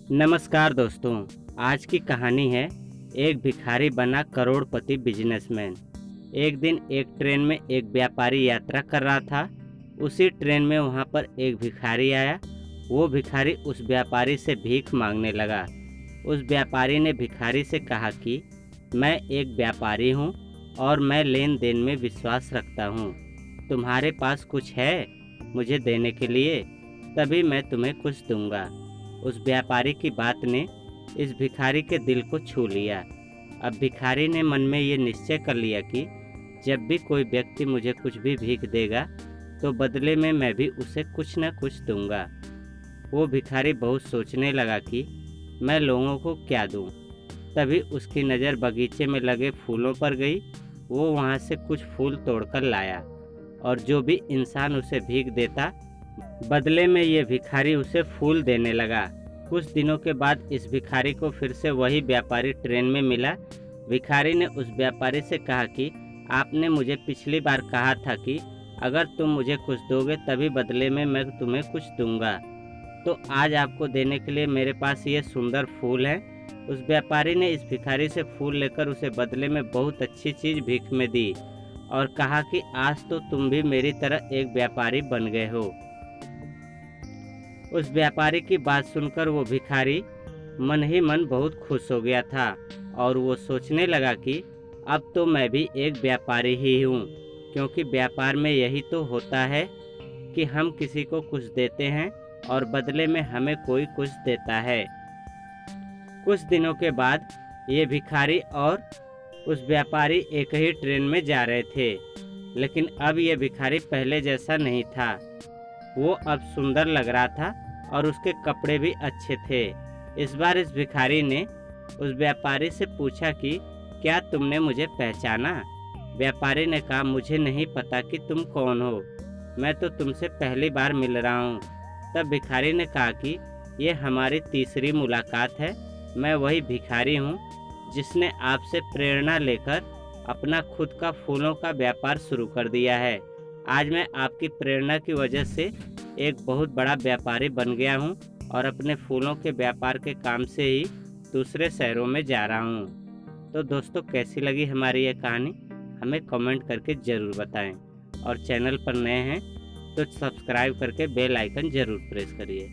नमस्कार दोस्तों। आज की कहानी है एक भिखारी बना करोड़पति बिजनेसमैन। एक दिन एक ट्रेन में एक व्यापारी यात्रा कर रहा था। उसी ट्रेन में वहां पर एक भिखारी आया। वो भिखारी उस व्यापारी से भीख मांगने लगा। उस व्यापारी ने भिखारी से कहा कि मैं एक व्यापारी हूं और मैं लेन देन में विश्वास रखता हूं। तुम्हारे पास कुछ है मुझे देने के लिए? तभी मैं तुम्हें कुछ दूंगा। उस व्यापारी की बात ने इस भिखारी के दिल को छू लिया। अब भिखारी ने मन में ये निश्चय कर लिया कि जब भी कोई व्यक्ति मुझे कुछ भी भीख देगा तो बदले में मैं भी उसे कुछ न कुछ दूंगा। वो भिखारी बहुत सोचने लगा कि मैं लोगों को क्या दूं। तभी उसकी नज़र बगीचे में लगे फूलों पर गई। वो वहाँ से कुछ फूल तोड़कर लाया और जो भी इंसान उसे भीख देता बदले में ये भिखारी उसे फूल देने लगा। कुछ दिनों के बाद इस भिखारी को फिर से वही व्यापारी ट्रेन में मिला। भिखारी ने उस व्यापारी से कहा कि आपने मुझे पिछली बार कहा था कि अगर तुम मुझे कुछ दोगे तभी बदले में मैं तुम्हें कुछ दूंगा, तो आज आपको देने के लिए मेरे पास ये सुंदर फूल हैं। उस व्यापारी ने इस भिखारी से फूल लेकर उसे बदले में बहुत अच्छी चीज़ भीख में दी और कहा कि आज तो तुम भी मेरी तरह एक व्यापारी बन गए हो। उस व्यापारी की बात सुनकर वो भिखारी मन ही मन बहुत खुश हो गया था और वो सोचने लगा कि अब तो मैं भी एक व्यापारी ही हूँ, क्योंकि व्यापार में यही तो होता है कि हम किसी को कुछ देते हैं और बदले में हमें कोई कुछ देता है। कुछ दिनों के बाद ये भिखारी और उस व्यापारी एक ही ट्रेन में जा रहे थे, लेकिन अब ये भिखारी पहले जैसा नहीं था। वो अब सुंदर लग रहा था और उसके कपड़े भी अच्छे थे। इस बार इस भिखारी ने उस व्यापारी से पूछा कि क्या तुमने मुझे पहचाना? व्यापारी ने कहा, मुझे नहीं पता कि तुम कौन हो, मैं तो तुमसे पहली बार मिल रहा हूँ। तब भिखारी ने कहा कि ये हमारी तीसरी मुलाकात है। मैं वही भिखारी हूँ जिसने आपसे प्रेरणा लेकर अपना खुद का फूलों का व्यापार शुरू कर दिया है। आज मैं आपकी प्रेरणा की वजह से एक बहुत बड़ा व्यापारी बन गया हूँ और अपने फूलों के व्यापार के काम से ही दूसरे शहरों में जा रहा हूँ। तो दोस्तों, कैसी लगी हमारी ये कहानी हमें कमेंट करके ज़रूर बताएं और चैनल पर नए हैं तो सब्सक्राइब करके बेल आइकन ज़रूर प्रेस करिए।